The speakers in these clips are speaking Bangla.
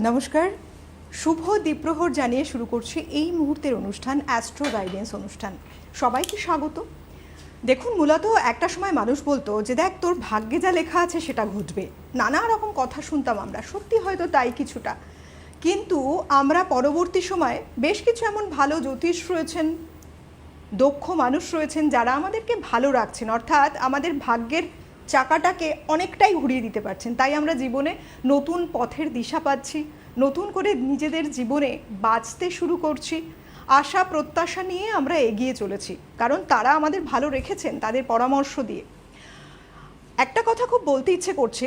নমস্কার, শুভ দ্বীপ্রহর জানিয়ে শুরু করছি এই মুহূর্তের অনুষ্ঠান অ্যাস্ট্রো গাইডেন্স অনুষ্ঠান। সবাইকে স্বাগত। দেখুন, মূলত একটা সময় মানুষ বলতো যে দেখ তোর ভাগ্যে যা লেখা আছে সেটা ঘটবে, নানা রকম কথা শুনতাম আমরা, সত্যি হয়তো তাই কিছুটা। কিন্তু আমরা পরবর্তী সময়ে বেশ কিছু এমন ভালো জ্যোতিষ রয়েছেন, দক্ষ মানুষ রয়েছেন যারা আমাদেরকে ভালো রাখছেন, অর্থাৎ আমাদের ভাগ্যের চাকাটাকে অনেকটাই ঘুরিয়ে দিতে পারছেন। তাই আমরা জীবনে নতুন পথের দিশা পাচ্ছি, নতুন করে নিজেদের জীবনে বাঁচতে শুরু করছি, আশা প্রত্যাশা নিয়ে আমরা এগিয়ে চলেছি, কারণ তারা আমাদের ভালো রেখেছেন তাদের পরামর্শ দিয়ে। একটা কথা খুব বলতে ইচ্ছে করছে,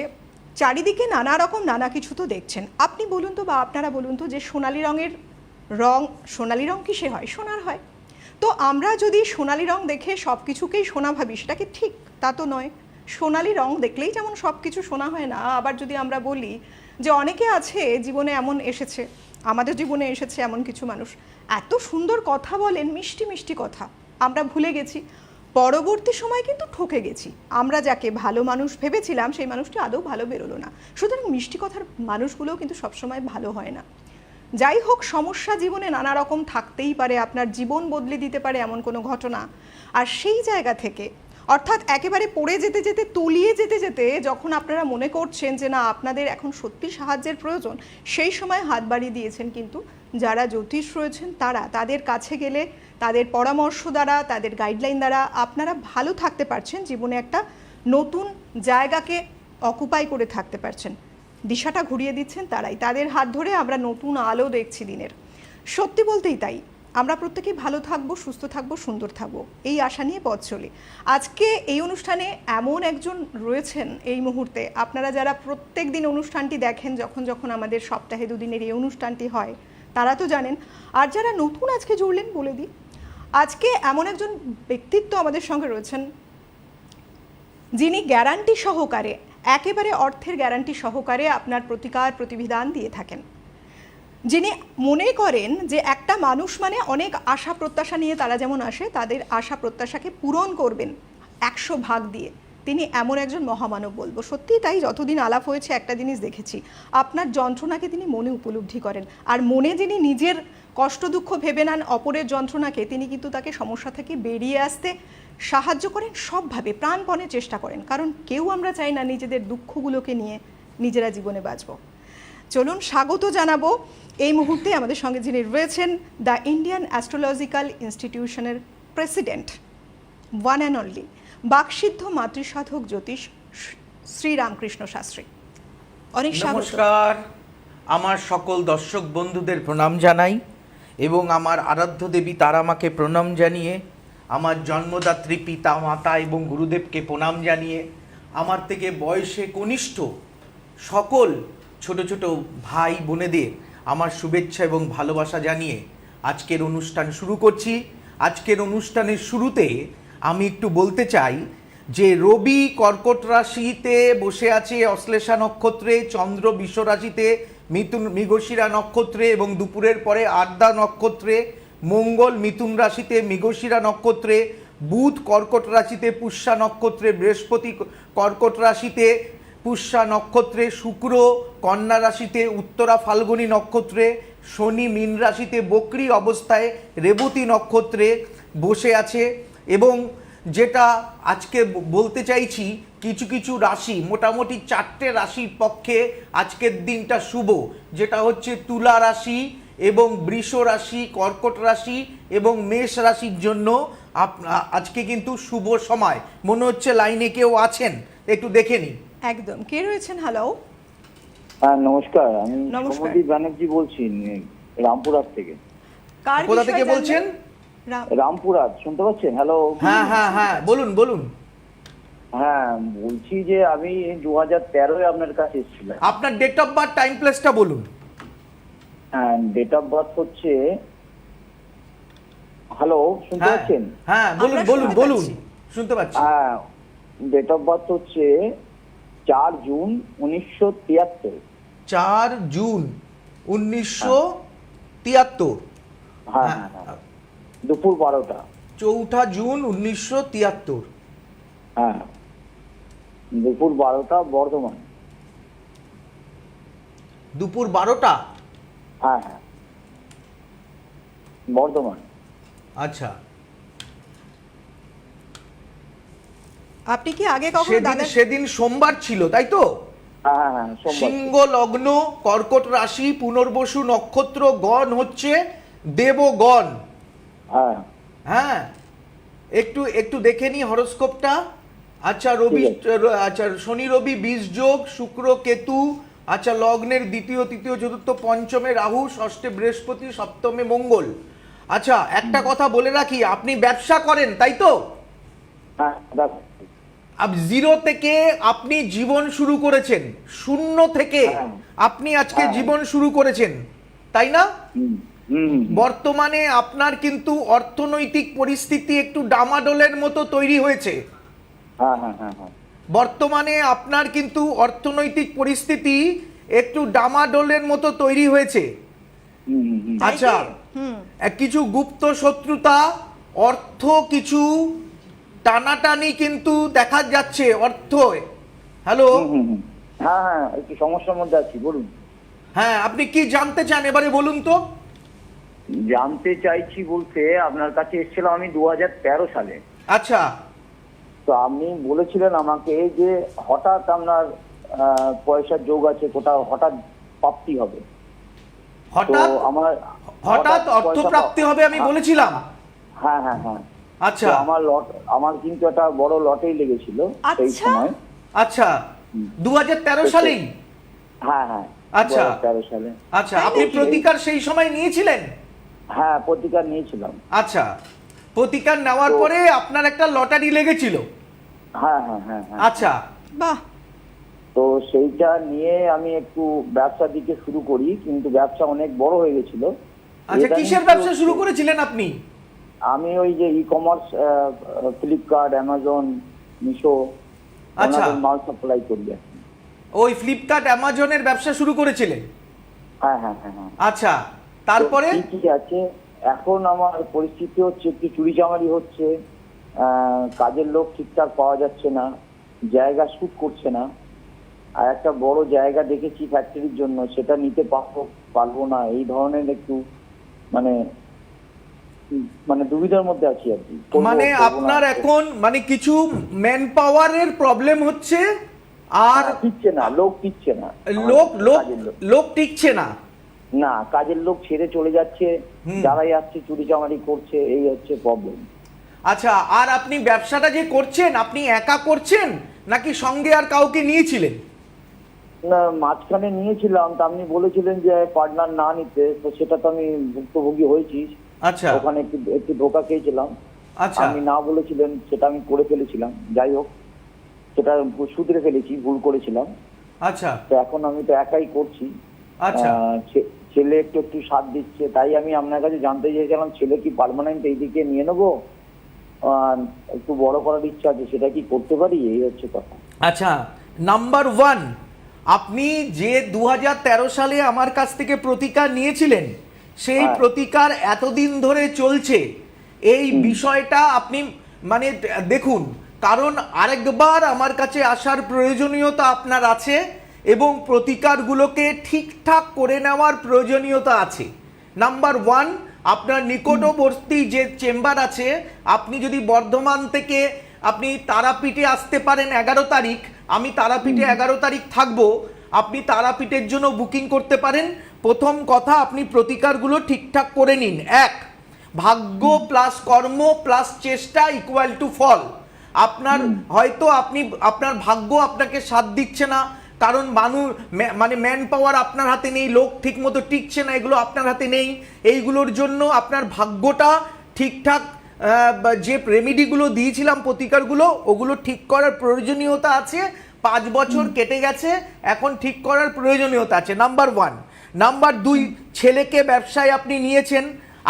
চারিদিকে নানা রকম নানা কিছু তো দেখছেন। আপনি বলুন তো, বা আপনারা বলুন তো, যে সোনালি রঙের রং, সোনালি রং কিসে হয়? সোনার হয়। তো আমরা যদি সোনালি রং দেখে সব কিছুকেই সোনা ভাবি, সেটা কি ঠিক? তা তো নয়। সোনালি রং দেখলেই যেমন সব কিছু সোনা হয় না, আবার যদি আমরা বলি যে অনেকে আছে জীবনে এমন এসেছে, আমাদের জীবনে এসেছে এমন কিছু মানুষ এত সুন্দর কথা বলেন, মিষ্টি মিষ্টি কথা, আমরা ভুলে গেছি, পরবর্তী সময় কিন্তু ঠকে গেছি। আমরা যাকে ভালো মানুষ ভেবেছিলাম সেই মানুষটি আদৌ ভালো বেরোলো না। সুতরাং মিষ্টি কথার মানুষগুলোও কিন্তু সবসময় ভালো হয় না। যাই হোক, সমস্যা জীবনে নানা রকম থাকতেই পারে, আপনার জীবন বদলে দিতে পারে এমন কোনো ঘটনা। আর সেই জায়গা থেকে, অর্থাৎ একেবারে পড়ে যেতে যেতে, তলিয়ে যেতে যেতে যখন আপনারা মনে করছেন যে না আপনাদের এখন সত্যি সাহায্যের প্রয়োজন, সেই সময় হাত বাড়িয়ে দিয়েছেন কিন্তু যারা জ্যোতিষ রয়েছেন তারা। তাদের কাছে গেলে, তাদের পরামর্শ দ্বারা, তাদের গাইডলাইন দ্বারা আপনারা ভালো থাকতে পারছেন, জীবনে একটা নতুন জায়গাকে অকুপাই করে থাকতে পারছেন, দিশাটা ঘুরিয়ে দিচ্ছেন তারাই। তাদের হাত ধরে আমরা নতুন আলো দেখছি দিনের। সত্যি বলতেই তাই, আমরা প্রত্যেকেই ভালো থাকবো, সুস্থ থাকবো, সুন্দর থাকবো, এই আশা নিয়ে পথ চলি। আজকে এই অনুষ্ঠানে এমন একজন রয়েছেন এই মুহূর্তে, আপনারা যারা প্রত্যেক দিন অনুষ্ঠানটি দেখেন, যখন যখন আমাদের সপ্তাহে দুদিনের এই অনুষ্ঠানটি হয়, তারা তো জানেন। আর যারা নতুন আজকে জুড়লেন, বলে দিই, আজকে এমন একজন ব্যক্তিত্ব আমাদের সঙ্গে রয়েছেন যিনি গ্যারান্টি সহকারে, একেবারে অর্থের গ্যারান্টি সহকারে আপনার প্রতিকার প্রতিবিধান দিয়ে থাকেন। যিনি মনে করেন যে একটা মানুষ মানে অনেক আশা প্রত্যাশা নিয়ে তারা যেমন আসে, তাদের আশা প্রত্যাশাকে পূরণ করবেন 100 ভাগ দিয়ে। তিনি এমন একজন মহামানব বলবো, সত্যিই তাই। যতদিন আলাপ হয়েছে একটা জিনিস দেখেছি, আপনার যন্ত্রণাকে তিনি মনে উপলব্ধি করেন, আর মনে যিনি নিজের কষ্ট দুঃখ ভেবে নেন অপরের যন্ত্রণাকে, তিনি কিন্তু তাকে সমস্যা থেকে বেরিয়ে আসতে সাহায্য করেন, সবভাবে প্রাণপণে চেষ্টা করেন, কারণ কেউ আমরা চাই না নিজেদের দুঃখগুলোকে নিয়ে নিজেরা জীবনে বাঁচব। চলুন স্বাগত জানাবো এই মুহূর্তে আমাদের সঙ্গে যিনি রয়েছেন, দ্য ইন্ডিয়ান অ্যাস্ট্রোলজিক্যাল ইনস্টিটিউশনের প্রেসিডেন্ট, ওয়ান অ্যান্ড অনলি বাকসিদ্ধ মাতৃসাধক জ্যোতিষ শ্রীরামকৃষ্ণ শাস্ত্রী। অনেক নমস্কার। আমার সকল দর্শক বন্ধুদের প্রণাম জানাই, এবং আমার আরাধ্য দেবী তারামাকে প্রণাম জানিয়ে, আমার জন্মদাত্রী পিতা মাতা এবং গুরুদেবকে প্রণাম জানিয়ে, আমার থেকে বয়সে কনিষ্ঠ সকল ছোট ছোট ভাই বোনেদের আমার শুভেচ্ছা এবং ভালোবাসা জানিয়ে আজকের অনুষ্ঠান শুরু করছি। আজকের অনুষ্ঠানের শুরুতে আমি একটু বলতে চাই যে রবি কর্কট রাশিতে বসে আছে অশ্লেষা নক্ষত্রে, চন্দ্র বৃষ রাশিতে, মৃগশিরা নক্ষত্রে এবং দুপুরের পরে আদ্রা নক্ষত্রে, মঙ্গল মিথুন রাশিতে মৃগশিরা নক্ষত্রে, বুধ কর্কট রাশিতে পুষ্যা নক্ষত্রে, বৃহস্পতি কর্কট রাশিতে পুষ্যা নক্ষত্রে, শুক্র কন্যা রাশিতে উত্তরা ফাল্গুনী নক্ষত্রে, শনি মীন রাশিতে বক্রী অবস্থায় রেবতী নক্ষত্রে বসে আছে। এবং যেটা আজকে বলতে চাইছি, কিছু কিছু রাশি, মোটামুটি 4টে রাশির পক্ষে আজকের দিনটা শুভ, যেটা হচ্ছে তুলা রাশি এবং বৃষ রাশি, কর্কট রাশি এবং মেষ রাশির জন্য আজকে কিন্তু শুভ সময়। মনে হচ্ছে লাইনে কেউ আছেন, একটু দেখে নিন। একদম, কে রয়েছেন? হ্যালো। হ্যাঁ নমস্কার, আমি সৌম্যদীপ ব্যানার্জি বলছি রামপুরহাট থেকে। কোথা থেকে বলছেন? রামপুরহাট, শুনতে পাচ্ছেন? হ্যালো। হ্যাঁ হ্যাঁ হ্যাঁ, বলুন বলুন। হ্যাঁ বলছি যে আমি 2013-এ আপনার কাছে এসেছিলাম। আপনার ডেট অফ বার্থ, টাইম প্লেসটা বলুন। হ্যাঁ, ডেট অফ বার্থ হচ্ছে, হ্যালো শুনতে পাচ্ছেন? হ্যাঁ বলুন বলুন বলুন, শুনতে পাচ্ছি। হ্যাঁ, ডেট অফ বার্থ হচ্ছে 4 জুন 1973। 4 জুন 1973। হ্যাঁ হ্যাঁ, দুপুর 12টা। 4 জুন 1973। হ্যাঁ, দুপুর 12টা, বর্ধমান। দুপুর 12টা? হ্যাঁ হ্যাঁ, বর্ধমান। আপনি আচ্ছা, কি আগে কখনো সেদিন দাদা সেদিন সোমবার ছিল, তাই তো? হ্যাঁ হ্যাঁ হ্যাঁ, সোমবার। সিংহ লগ্ন, কর্কট রাশি, পুনর্বসু নক্ষত্র, গণ হচ্ছে দেবগণ। হ্যাঁ হ্যাঁ, একটু একটু দেখে নি হরোস্কোপটা। আচ্ছা, রবি, ঠিক আচ্ছা শনি রবি 20 যোগ, শুক্র কেতু, আচ্ছা লগ্নের দ্বিতীয় তৃতীয় চতুর্থ পঞ্চমে রাহু, ষষ্ঠে বৃহস্পতি, সপ্তমে মঙ্গল। আচ্ছা, একটা কথা বলে রাখি, আপনি ব্যবসা করেন, তাই তো? হ্যাঁ, জিরো থেকে আপনি জীবন শুরু করেছেন, শূন্য থেকে হ্যাঁ। আপনি আজকে হ্যাঁ। জীবন শুরু করেছেন, তাই না? হুম হুম হুম। বর্তমানে আপনার কিন্তু অর্থনৈতিক পরিস্থিতি একটু ডামাডোলের মতো তৈরি হয়েছে। হ্যাঁ হ্যাঁ হ্যাঁ হ্যাঁ। বর্তমানে আপনার কিন্তু অর্থনৈতিক পরিস্থিতি একটু ডামাডোলের মতো তৈরি হয়েছে। হুম হুম হুম। তাই আচ্ছা, কি? হুম। কিছু গুপ্ত শত্রুতা, অর্থ কিছু টানাটানি কিন্তু দেখা যাচ্ছে অর্থ। হ্যালো, হুম হুম হুম। হ্যাঁ হ্যাঁ, একটু সমস্যার মধ্যে আছি, বলুন। হ্যাঁ, আপনি কি জানতে চান এবারে বলুন তো? জানতে চাইছি বলতে, আপনার কাছে এসেছিলাম আমি 2013 সালে। আচ্ছা, তো আপনি বলেছিলেন আমাকে যে হঠাৎ আপনার পয়সার যোগ আছে, কোথাও হঠাৎ প্রাপ্তি হবে। তো হঠাৎ আমার হঠাৎ পয়সা অর্থপ্রাপ্তি হবে আমি বলেছিলাম। হ্যাঁ হ্যাঁ হ্যাঁ। আচ্ছা তো আমার কিন্তু একটা বড় লটারি লেগেছিল সেই আচ্ছা। সময়। আচ্ছা, 2013 সালেই? হ্যাঁ হ্যাঁ, আচ্ছা 2013 সালে। আচ্ছা, আপনি প্রতিকার সেই সময় নিয়েছিলেন? হ্যাঁ, প্রতিকার নিয়েছিলাম। আচ্ছা, প্রতিকার নেওয়ার তো- পরে আপনার একটা লটারি লেগেছিল? হ্যাঁ হ্যাঁ হ্যাঁ হ্যাঁ। আচ্ছা, বাহ, তো সেইটা নিয়ে আমি একটু ব্যবসার দিকে শুরু করি, কিন্তু ব্যবসা অনেক বড় হয়ে গেছিল। আচ্ছা, এটা কিসের নিয়ে ব্যবসা শুরু করেছিলেন আপনি? আমি ওই যে e commerce, Flipkart, Amazon, Meesho, আচ্ছা। ওনাদের মাল সাপ্লাই করি আর কি। ওই ফ্লিপকার্ট অ্যামাজনের ব্যবসা শুরু করেছিলেন? হ্যাঁ হ্যাঁ হ্যাঁ হ্যাঁ। আচ্ছা, তারপরে? তো ঠিকই আছে। এখন আমার পরিস্থিতি হচ্ছে একটু চুরি চামারি হচ্ছে, কাজের লোক ঠিকঠাক পাওয়া যাচ্ছে না, জায়গা শুট করছে না। আর একটা বড় জায়গা দেখেছি ফ্যাক্টরির জন্য, সেটা নিতে পারবো না, এই ধরনের একটু মানে মানে দুবিধার মধ্যে আছি আর কি। করবো, মানে করবো না। আপনার এখন মানে কিছু ম্যান পাওয়ারের প্রবলেম হচ্ছে, আর টিকছে না, লোক টিকছে না, লোক লোক কাজের লোক লোক টিকছে না। না, কাজের লোক ছেড়ে চলে যাচ্ছে, হুম। যারাই আসছে চুরি চামারি করছে, এই হচ্ছে প্রবলেম। আচ্ছা, আর আপনি ব্যবসাটা যে করছেন, আপনি একা করছেন নাকি সঙ্গে আর কাউকে নিয়েছিলেন? না, মাঝখানে নিয়েছিলাম, তা আপনি বলেছিলেন যে পার্টনার না নিতে, তো সেটা তো আমি ভুক্তভোগী হয়েছি। আচ্ছা ওখানে একটু একটু ধোকা খেয়েছিলাম। আচ্ছা আপনি না বলেছিলেন, সেটা আমি করে ফেলেছিলাম। যাই হোক, সেটা শুধরে ফেলেছি, ভুল করেছিলাম। আচ্ছা তো এখন আমি তো একাই করছি। আচ্ছা ছেলে একটু একটু সাথ দিচ্ছে, তাই আমি আপনার কাছে জানতে চাইছিলাম, ছেলে কি পার্মানেন্ট এইদিকে নিয়ে নেবো? একটু বড় করার ইচ্ছা আছে, সেটা কি করতে পারি, এই হচ্ছে কথা। আচ্ছা, নাম্বার ওয়ান, আপনি যে 2013 সালে আমার কাছ থেকে প্রতিকার নিয়েছিলেন, সেই হ্যাঁ। প্রতিকার এতদিন ধরে চলছে। এই বিষয়টা আপনি মানে দেখুন, কারণ আরেকবার আমার কাছে আসার প্রয়োজনীয়তা আপনার আছে এবং প্রতিকারগুলোকে ঠিকঠাক করে নেওয়ার প্রয়োজনীয়তা আছে। নাম্বার ওয়ান, আপনার নিকটবর্তী যে চেম্বার আছে, আপনি যদি বর্ধমান থেকে আপনি তারাপীঠে আসতে পারেন 11 তারিখ, আমি তারাপীঠে 11 তারিখ থাকবো, আপনি তারাপীঠের জন্য বুকিং করতে পারেন। প্রথম কথা, আপনি প্রতিকারগুলো ঠিকঠাক করে নিন। এক, ভাগ্য প্লাস কর্ম প্লাস চেষ্টা ইকুয়াল টু ফল। আপনার হয়তো আপনার ভাগ্য আপনাকে সাথ দিচ্ছে না, কারণ মানে ম্যান পাওয়ার আপনার হাতে নেই, লোক ঠিক মতো টিকছে না, এগুলো আপনার হাতে নেই। এইগুলোর জন্য আপনার ভাগ্যটা ঠিকঠাক যে রেমেডিগুলো দিয়েছিলাম, প্রতিকারগুলো, ওগুলো ঠিক করার প্রয়োজনীয়তা আছে। 5 বছর কেটে গেছে, এখন ঠিক করার প্রয়োজনীয়তা আছে, নাম্বার ওয়ান। নাম্বার দুই, ছেলেকে ব্যবসায় আপনি নিয়েছেন,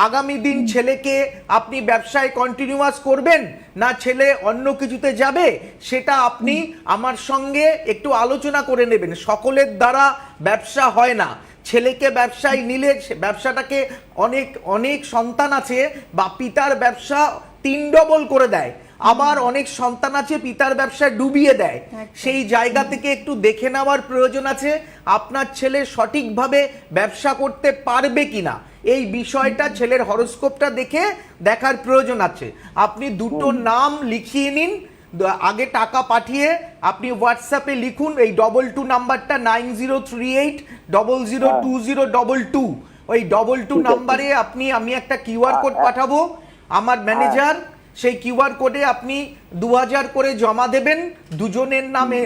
আগামী দিন ছেলেকে আপনি ব্যবসায় কন্টিনিউয়াস করবেন না ছেলে অন্য কিছুতে যাবে, সেটা আপনি আমার সঙ্গে একটু আলোচনা করে নেবেন। সকলের দ্বারা ব্যবসা হয় না। ছেলেকে ব্যবসায় নিলে ব্যবসাটাকে অনেক অনেক সন্তান আছে বা পিতার ব্যবসা 3 ডবল করে দেয়। আবার অনেক সন্তান আছে পিতার ব্যবসায় ডুবিয়ে দেয়। সেই জায়গা থেকে একটু দেখে নেওয়ার প্রয়োজন আছে আপনার ছেলে সঠিকভাবে ব্যবসা করতে পারবে কিনা, এই বিষয়টা ছেলের হরোস্কোপটা দেখে দেখার প্রয়োজন আছে। আপনি দুটো নাম লিখিয়ে নিন, আগে টাকা পাঠিয়ে আপনি হোয়াটসঅ্যাপে লিখুন এই 22 নাম্বারটা 9038002022, ওই 22 নাম্বারে আমি একটা কিউআর কোড পাঠাবো, আমার ম্যানেজার সেই কিউআর কোডে আপনি 2000 করে জমা দেবেন, দুজনের নামে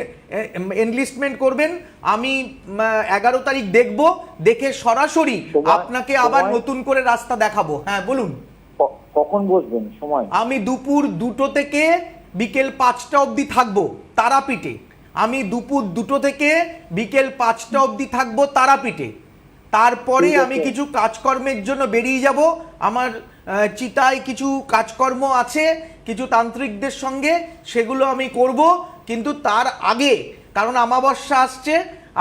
এনলিস্টমেন্ট করবেন। আমি 11 তারিখ দেখব, দেখে সরাসরি আপনাকে আবার নতুন করে রাস্তা দেখাবো। হ্যাঁ বলুন, কখন বসবেন সময়? আমি দুপুর 2টো থেকে বিকেল 5টা অবধি থাকবো তারাপীঠে। আমি দুপুর 2টো থেকে বিকেল 5টা অবধি থাকবো তারাপীঠে। তারপরে আমি কিছু কাজকর্মের জন্য বেরিয়ে যাব। আমার চিতায় কিছু কাজকর্ম আছে কিছু তান্ত্রিকদের সঙ্গে, সেগুলো আমি করব। কিন্তু তার আগে, কারণ অমাবস্যা আসছে,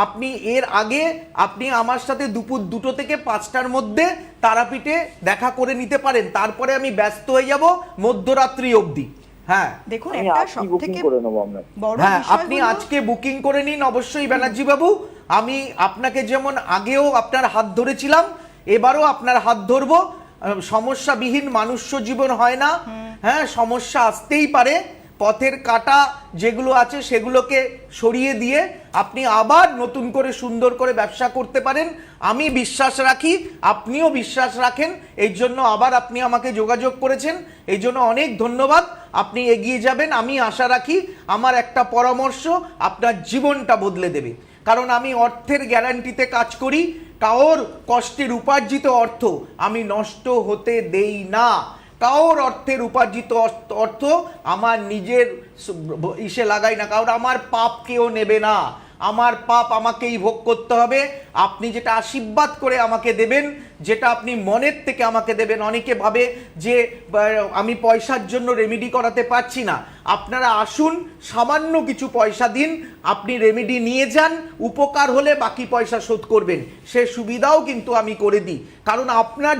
আপনি এর আগে আপনি আমার সাথে দুপুর 2টো থেকে 5টার মধ্যে তারাপীঠে দেখা করে নিতে পারেন। তারপরে আমি ব্যস্ত হয়ে যাব মধ্যরাত্রি অবধি। হ্যাঁ দেখুন, একটা সবথেকে বড় হ্যাঁ, বিষয় আপনি হলো- আজকে বুকিং করে নিন অবশ্যই ব্যানার্জি বাবু। আমি আপনাকে যেমন আগেও আপনার হাত ধরেছিলাম, এবারও আপনার হাত ধরবো। সমস্যাবিহীন মানুষ্য জীবন হয় না। হ্যাঁ, সমস্যা আসতেই পারে, পথের কাটা যেগুলো আছে সেগুলোকে সরিয়ে দিয়ে আপনি আবার নতুন করে সুন্দর করে ব্যবসা করতে পারেন। আমি বিশ্বাস রাখি, আপনিও বিশ্বাস রাখেন, এই জন্য আবার আপনি আমাকে যোগাযোগ করেছেন, এই জন্য অনেক ধন্যবাদ। আপনি এগিয়ে যাবেন, আমি আশা রাখি। আমার একটা পরামর্শ আপনার জীবনটা বদলে দেবে, কারণ আমি অর্থের গ্যারান্টিতে কাজ করি। কারোর কষ্টের উপার্জিত অর্থ আমি নষ্ট হতে দেই না। কারোর অর্থের উপার্জিত অর্থ আমার নিজের ইসে লাগাই না, কারণ আমার পাপ কেউ নেবে না। আমার পাপ আমাকেই ভোগ করতে হবে। আপনি যেটা আশীর্বাদ করে আমাকে দেবেন, যেটা আপনি মনের থেকে আমাকে দেবেন। অনেকে ভাবে যে আমি পয়সার জন্য রেমেডি করাতে পারছি না। আপনারা আসুন, সামান্য কিছু পয়সা দিন, আপনি রেমেডি নিয়ে যান, উপকার হলে বাকি পয়সা শোধ করবেন, সে সুবিধাও কিন্তু আমি করে দিই। কারণ আপনার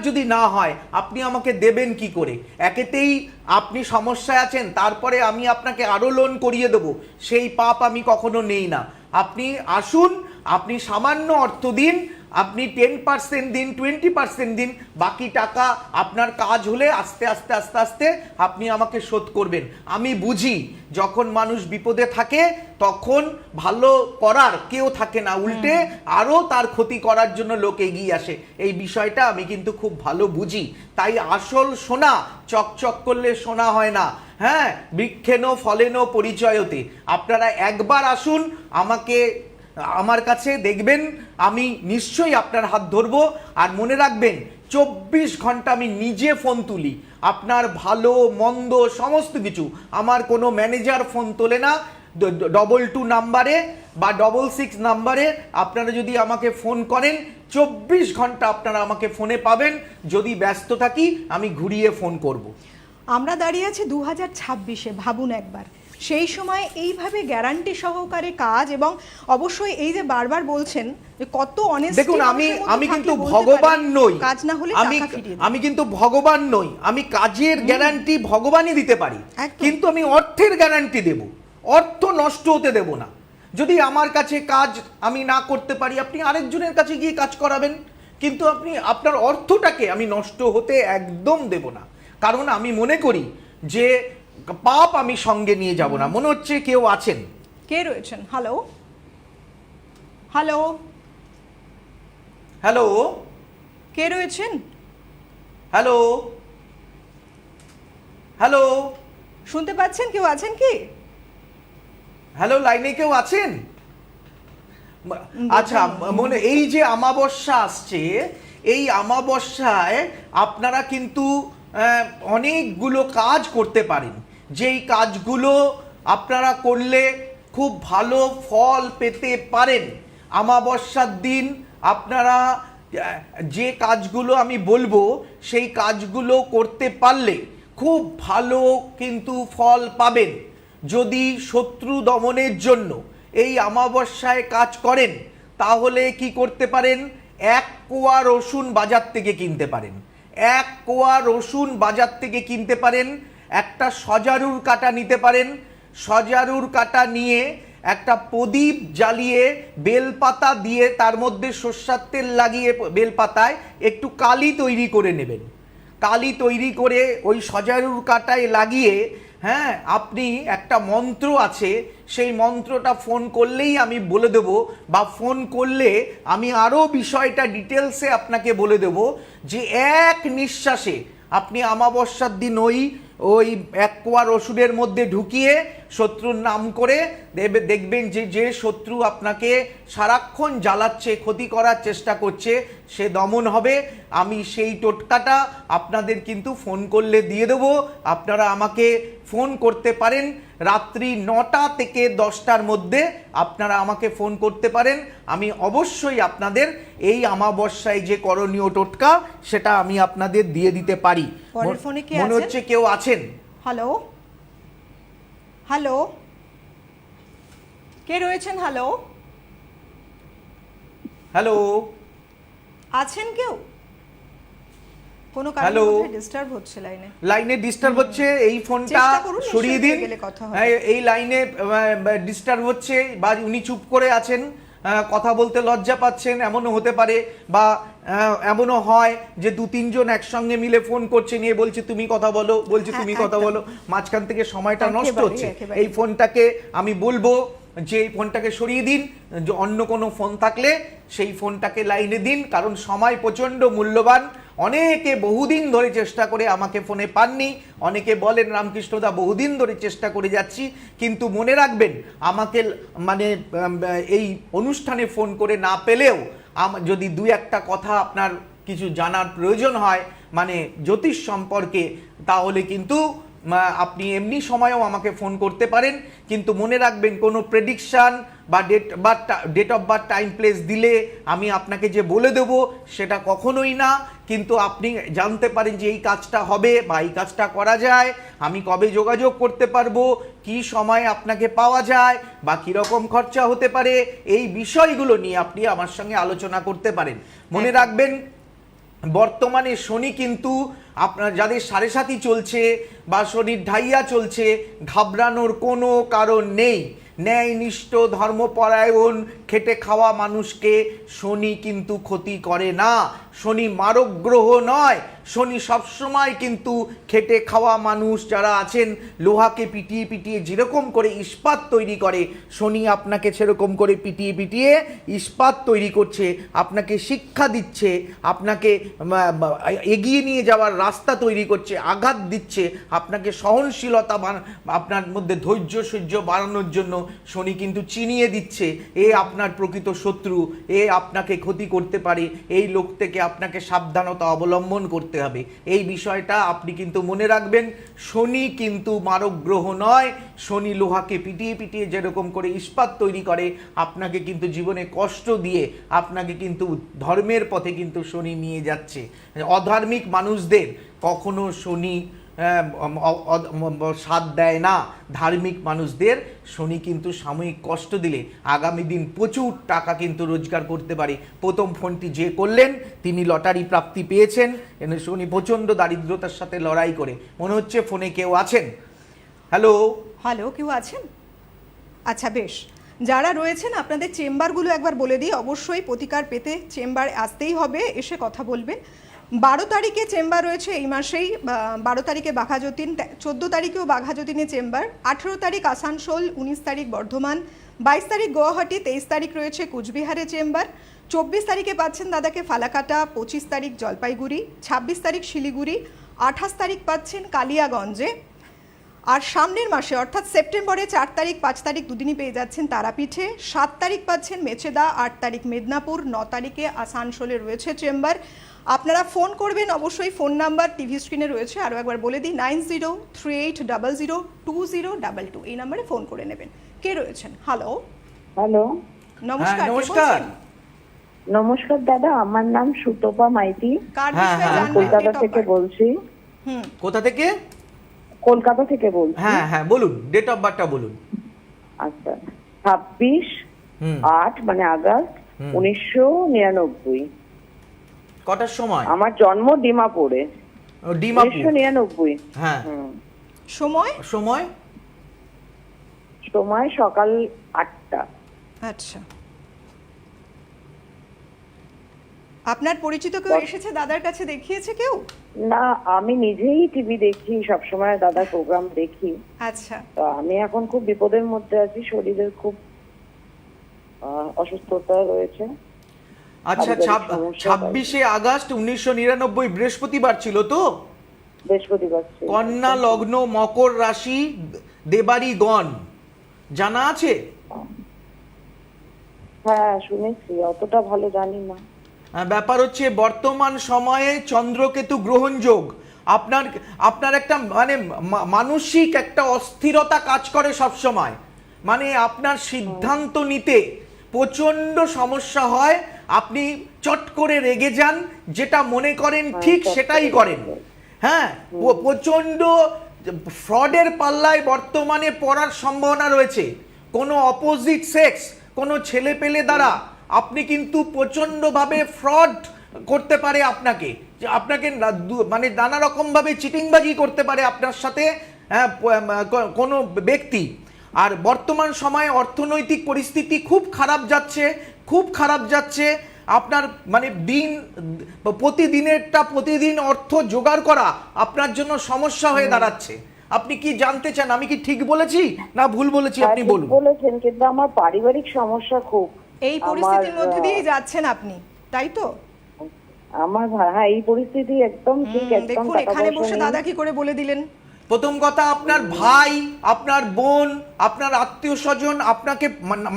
যদি না হয় আপনি আমাকে দেবেন কি করে? একেতেই আপনি সমস্যায় আছেন, তারপরে আমি আপনাকে আরো লোন করিয়ে দেবো, সেই পাপ আমি কখনো নেই না। আপনি আসুন, আপনি সামান্য অর্থ দিন, আপনি 10% দিন, 20% দিন, বাকি টাকা আপনার কাজ হলে আস্তে আস্তে আস্তে আস্তে আপনি আমাকে শোধ করবেন। আমি বুঝি যখন মানুষ বিপদে থাকে তখন ভালো করার কেউ থাকে না, উল্টে আরো তার ক্ষতি করার জন্য লোক এগিয়ে আসে। এই বিষয়টা আমি কিন্তু খুব ভালো বুঝি। তাই আসল সোনা চকচক করলে সোনা হয় না। হ্যাঁ, বৃক্ষেন ফলেন পরিচয়তে। আপনারা একবার আসুন আমার কাছে, দেখবেন আমি নিশ্চয়ই আপনার হাত ধরবো। আর মনে রাখবেন, 24 ঘন্টা আমি নিজে ফোন তুলি, আপনার ভালো মন্দ সমস্ত কিছু। আমার কোনো ম্যানেজার ফোন তোলে না। 22 নাম্বারে বা 66 নাম্বারে আপনারা যদি আমাকে ফোন করেন, 24 ঘন্টা আপনারা আমাকে ফোনে পাবেন। যদি ব্যস্ত থাকি আমি ঘুরিয়ে ফোন করব। আমরা দাঁড়িয়ে আছি 2026-এ। ভাবুন একবার, সেই সময় এইভাবে গ্যারান্টি সহকারে কাজ, এবং অবশ্যই এই যে বারবার বলছেন যে কত অনেস্টি। দেখুন, আমি কিন্তু ভগবান নই, কাজ না হলে টাকা ফিরিয়ে দেব। আমি কিন্তু ভগবান নই। আমি কাজের গ্যারান্টি ভগবানই দিতে পারি, কিন্তু আমি অর্থের গ্যারান্টি দেব। অর্থ নষ্ট হতে দেব না। যদি আমার কাছে কাজ আমি না করতে পারি, আপনি আরেকজনের কাছে গিয়ে কাজ করাবেন, কিন্তু আপনার অর্থটাকে আমি নষ্ট হতে একদম দেব না। কারণ আমি মনে করি যে পাপ আমি সঙ্গে নিয়ে যাব না। মনে হচ্ছে কেউ আছেন। কে রয়েছেন? হ্যালো হ্যালো হ্যালো কে রয়েছেন? হ্যালো হ্যালো শুনতে পাচ্ছেন? কেউ আছেন কি? হ্যালো, লাইনে কেউ আছেন? আচ্ছা, এই যে অমাবস্যা আসছে, এই অমাবস্যায় আপনারা কিন্তু অনেকগুলো কাজ করতে পারেন, যেই কাজগুলো আপনারা করলে খুব ভালো ফল পেতে পারেন। অমাবস্যার দিন আপনারা যে কাজগুলো আমি বলবো সেই কাজগুলো করতে পারলে খুব ভালো কিন্তু ফল পাবেন। যদি শত্রু দমনের জন্য এই অমাবস্যায় কাজ করেন, তাহলে কি করতে পারেন? 1 কোয়া রসুন বাজার থেকে কিনতে পারেন। 1 কোয়া রসুন বাজার থেকে কিনতে পারেন। একটা সজারুর কাঁটা নিতে পারেন। সজারুর কাঁটা নিয়ে একটা প্রদীপ জ্বালিয়ে বেলপাতা দিয়ে তার মধ্যে সর্ষার তেল লাগিয়ে বেলপাতায় একটু কালি তৈরি করে নেবেন। কালি তৈরি করে ওই সজারুর কাঁটায় লাগিয়ে, হ্যাঁ, আপনি একটা মন্ত্র আছে, সেই মন্ত্রটা ফোন করলেই আমি বলে দেব, বা ফোন করলে আমি আরও বিষয়টা ডিটেলসে আপনাকে বলে দেব, যে এক নিঃশ্বাসে আপনি অমাবস্যার দিন ওই এক কোয়া রসুনের মধ্যে ঢুকিয়ে শত্রুর নাম করে দেখবেন যে শত্রু আপনাকে সারাক্ষণ জ্বালাচ্ছে, ক্ষতি করার চেষ্টা করছে, সে দমন হবে। আমি সেই টোটকাটা আপনাদের কিন্তু ফোন করলে দিয়ে দেবো। আপনারা আমাকে ফোন করতে পারেন রাত্রি 9টা থেকে 10টার মধ্যে আপনারা আমাকে ফোন করতে পারেন। আমি অবশ্যই আপনাদের এই অমাবস্যায় যে করণীয় টোটকা সেটা আমি আপনাদের দিয়ে দিতে পারি। মনে হচ্ছে কেউ আছেন। হ্যালো হ্যালো, কে রয়েছেন? হ্যালো হ্যালো, আছেন কেউ? কোনো কারণে ডিস্টার্ব হচ্ছে, লাইনে ডিস্টার্ব হচ্ছে। এই ফোনটা সরিয়ে দিন। এই লাইনে ডিস্টার্ব হচ্ছে, বা উনি চুপ করে আছেন, কথা বলতে লজ্জা পাচ্ছেন, এমনও হতে পারে। বা এমনও হয় যে 2-3 জন একসঙ্গে মিলে ফোন করছে, নিয়ে বলছে তুমি কথা বলো, বলছে তুমি কথা বলো, মাঝখান থেকে সময়টা নষ্ট হচ্ছে। এই ফোনটাকে আমি বলবো যে এই ফোনটাকে সরিয়ে দিন। যে অন্য কোনো ফোন থাকলে সেই ফোনটাকে লাইনে দিন, কারণ সময় প্রচণ্ড মূল্যবান। অনেকে বহুদিন ধরে চেষ্টা করে আমাকে ফোনে পাননি। অনেকে বলেন রামকৃষ্ণদা বহুদিন ধরে চেষ্টা করে যাচ্ছি, কিন্তু মনে রাখবেন আমাকে মানে এই অনুষ্ঠানে ফোন করে না পেলেও যদি 2-1টা কথা আপনার কিছু জানার প্রয়োজন হয় মানে জ্যোতিষ সম্পর্কে, তাহলে কিন্তু আপনি এমনি সময়েও আমাকে ফোন করতে পারেন। কিন্তু মনে রাখবেন কোনো প্রেডিকশান বা date of birth time place দিলে আমি আপনাকে যে বলে দেব সেটা কখনোই না। কিন্তু আপনি জানতে পারেন যে এই কাজটা হবে বা এই কাজটা করা যায়, আমি কবে যোগাযোগ করতে পারবো, কি সময় আপনাকে পাওয়া যায়, বা কীরকম খরচা হতে পারে, এই বিষয়গুলো নিয়ে আপনি আমার সঙ্গে আলোচনা করতে পারেন। মনে রাখবেন বর্তমানে শনি কিন্তু আপনার যাদের 7.5 চলছে বা শনির ঢাইয়া চলছে, ঘাবড়ানোর কোনো কারণ নেই। ন্যায়নিষ্ঠ ধর্মপরায়ণ খেটে খাওয়া মানুষকে শনি কিন্তু ক্ষতি করে না। শনি মারক গ্রহ নয়। শনি সবসময় কিন্তু খেটে খাওয়া মানুষ যারা আছেন, লোহাকে পিটিয়ে পিটিয়ে যেরকম করে ইস্পাত তৈরি করে, শনি আপনাকে সেরকম করে পিটিয়ে পিটিয়ে ইস্পাত তৈরি করছে, আপনাকে শিক্ষা দিচ্ছে, আপনাকে এগিয়ে নিয়ে যাওয়ার রাস্তা তৈরি করছে, আঘাত দিচ্ছে, আপনাকে সহনশীলতা আপনার মধ্যে ধৈর্য সহ্য বাড়ানোর জন্য শনি কিন্তু চিনিয়ে দিচ্ছে এ আপনার প্রকৃত শত্রু, এ আপনাকে ক্ষতি করতে পারে, এই লোক থেকে আপনাকে সাবধানতা অবলম্বন করতে হবে। এই বিষয়টা আপনি কিন্তু মনে রাখবেন। শনি কিন্তু মারক গ্রহ নয়। শনি লোহাকে পিটিয়ে পিটিয়ে যেরকম করে ইস্পাত তৈরি করে, আপনাকে কিন্তু জীবনে কষ্ট দিয়ে আপনাকে কিন্তু ধর্মের পথে কিন্তু শনি নিয়ে যাচ্ছে। অধার্মিক মানুষদের কখনো শনি সাথ দেয় না। ধার্মিক মানুষদের শনি কিন্তু সাময়িক কষ্ট দিলে আগামী দিন প্রচুর টাকা কিন্তু রোজগার করতে পারে। প্রথম ফোনটি যে করলেন তিনি লটারি প্রাপ্তি পেয়েছেন, শনি প্রচণ্ড দারিদ্রতার সাথে লড়াই করে। মনে হচ্ছে ফোনে কেউ আছেন। হ্যালো হ্যালো, কেউ আছেন? আচ্ছা বেশ, যারা রয়েছেন আপনাদের চেম্বারগুলো একবার বলে দিই। অবশ্যই প্রতিকার পেতে চেম্বার আসতেই হবে, এসে কথা বলবেন। 12 তারিখে চেম্বার রয়েছে এই মাসেই, 12 তারিখে বাঘাযতীন, 14 তারিখেও বাঘাযতীনে চেম্বার, 18 তারিখ আসানসোল, 19 তারিখ বর্ধমান, 22 তারিখ গুয়াহাটি, 23 তারিখ রয়েছে কুচবিহারে চেম্বার, 24 তারিখে পাচ্ছেন দাদাকে ফালাকাটা, 25 তারিখ জলপাইগুড়ি, 26 তারিখ শিলিগুড়ি, 28 তারিখ পাচ্ছেন কালিয়াগঞ্জে। আর সামনের মাসে অর্থাৎ সেপ্টেম্বরে 4 তারিখ 5 তারিখ দুদিনই পেয়ে যাচ্ছেন তারাপীঠে, 7 তারিখ পাচ্ছেন মেচেদা, 8 তারিখ মেদিনীপুর, 9 তারিখে আসানসোলে রয়েছে চেম্বার। আপনারা ফোন করবেন অবশ্যই, ফোন নাম্বার টিভি স্ক্রিনে রয়েছে, আরও একবার বলে দিই 9038002022, এই নাম্বারে ফোন করে নেবেন। কে রয়েছেন? হ্যালো হ্যালো, নমস্কার। নমস্কার। নমস্কার দাদা, আমার নাম সুতপা মাইতি, কার বিষয়ে জানবেন? কলকাতা থেকে বলছি। কোথা থেকে? কলকাতা থেকে বলছি। হ্যাঁ হ্যাঁ বলুন, ডেট অফ বার্থটা বলুন। আচ্ছা, 26/8 মানে আগস্ট 1999। কটার সময়? আমার জন্ম ডিমাপুরে। ডিমাপুর। 1999। হ্যাঁ সময়? সময় সময় সকাল 8টা। আচ্ছা, আপনার পরিচিত কেউ এসেছে দাদার কাছে, দেখিয়েছে কেউ? না, আমি নিজেই টিভি দেখি, সবসময় দাদার প্রোগ্রাম দেখি। আচ্ছা, তো আমি এখন খুব বিপদের মধ্যে আছি, শরীরের খুব অসুস্থতা রয়েছে। আচ্ছা, পারিবারিক সমস্যা 26শে আগস্ট 1999 বৃহস্পতিবার ছিল তো? বৃহস্পতিবার ছিল। কন্যা লগ্ন, মকর রাশি, দেবারি গণ, জানা আছে? হ্যাঁ, শুনেছি, অতটা ভালো জানি না। ব্যাপার হচ্ছে বর্তমান সময়ে চন্দ্রকেতু গ্রহণ যোগ, আপনার আপনার একটা মানে মানসিক একটা অস্থিরতা কাজ করে সব সময়, মানে আপনার সিদ্ধান্ত নিতে প্রচন্ড সমস্যা হয়, আপনি চট করে রেগে যান, যেটা মনে করেন ঠিক সেটাই করেন। হ্যাঁ, প্রচন্ড ফ্রডের পাল্লায় বর্তমানে পড়ার সম্ভাবনা রয়েছে। কোনো অপোজিট সেক্স, কোনো ছেলে পেলে দ্বারা আপনি কিন্তু প্রচন্ডভাবে ফ্রড করতে পারে আপনাকে, যে আপনাকে মানে নানা রকমভাবে চিটিংবাজি করতে পারে আপনার সাথে কোনো ব্যক্তি। আর বর্তমান সময়ে অর্থনৈতিক পরিস্থিতি খুব খারাপ যাচ্ছে, খুব খারাপ যাচ্ছে। আপনার মানে প্রতিদিন অর্থ জোগাড় করা আপনার জন্য সমস্যা হয়ে দাঁড়াচ্ছে। আপনি কি জানতে চান, আমি কি ঠিক বলেছি না ভুল বলেছি? আপনি ঠিক বলুন। বলেছেন, কিন্তু আমার পারিবারিক সমস্যা খুব। এই পরিস্থিতির মধ্যে দিয়েই যাচ্ছেন আপনি, তাই তো? আমার হ্যাঁ, এই পরিস্থিতি একদম ঠিক, একদম দেখুন টাকা এখানে পয়সা বসে নেই। দাদা কি করে বলে দিলেন। প্রথম কথা, আপনার ভাই, আপনার বোন, আপনার আত্মীয় স্বজন আপনাকে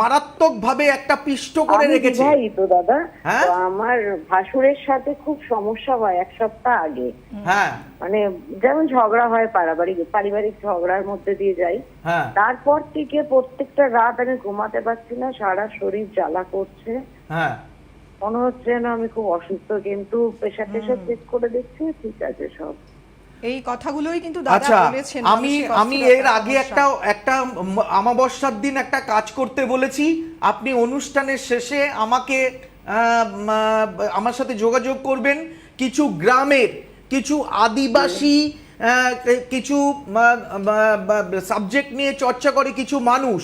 মারাত্মকভাবে একটা পিষ্ট করে আমি রেখেছে। বিবাহিত দাদা। হ্যাঁ? তো আমার ভাসুরের সাথে খুব সমস্যা হয় 1 সপ্তাহ আগে। হ্যাঁ মানে যেমন ঝগড়া হয়, পারিবারিক ঝগড়ার মধ্যে দিয়ে যাই। হ্যাঁ তারপর থেকে প্রত্যেকটা রাত আমি ঘুমাতে পারছি না, সারা শরীর জ্বালা করছে, হ্যাঁ মনে হচ্ছে না আমি খুব অসুস্থ, কিন্তু প্রেশার চেক করে দেখছি ঠিক আছে সব। এই কথাগুলোই কিন্তু দাদা আচ্ছা, বলেছেন। আমি এর আগে একটা অমাবস্যার দিন একটা কাজ করতে বলেছি। আপনি অনুষ্ঠানের শেষে আমাকে আমার সাথে যোগাযোগ করবেন। কিছু গ্রামের কিছু আদিবাসী কিছু সাবজেক্ট নিয়ে চর্চা করে কিছু মানুষ,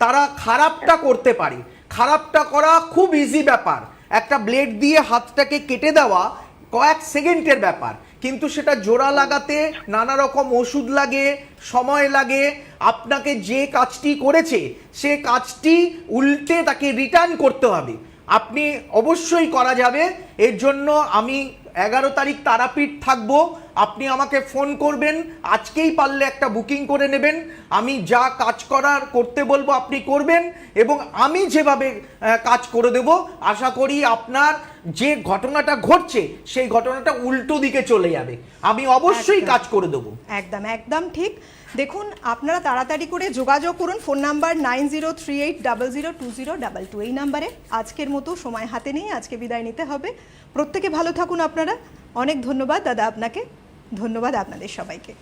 তারা খারাপটা করতে পারে। খারাপটা করা খুব ইজি ব্যাপার, একটা ব্লেড দিয়ে হাতটাকে কেটে দেওয়া কয়েক সেকেন্ডের ব্যাপার, কিন্তু সেটা জোড়া লাগাতে নানা রকম ওষুধ লাগে, সময় লাগে। আপনাকে যে কাজটি করেছে সে কাজটি উল্টে তাকে রিটার্ন করতে হবে। আপনি অবশ্যই করা যাবে। এর জন্য আমি 11 তারিখ তারাপীঠ থাকবো। আপনি আমাকে ফোন করবেন, আজকেই পারলে একটা বুকিং করে নেবেন। আমি যা কাজ করতে বলবো আপনি করবেন, এবং আমি যেভাবে কাজ করে দেব, আশা করি আপনার যে ঘটনাটা ঘটছে সেই ঘটনাটা উল্টো দিকে চলে যাবে। আমি অবশ্যই কাজ করে দেবো। একদম একদম ঠিক। দেখুন আপনারা তাড়াতাড়ি করে যোগাযোগ করুন, ফোন নাম্বার 9038002022 এই নাম্বারে। আজকের মতো সময় হাতে নেই, আজকে বিদায় নিতে হবে। প্রত্যেকে ভালো থাকুন আপনারা। অনেক ধন্যবাদ দাদা আপনাকে, ধন্যবাদ আপনাদের সবাইকে।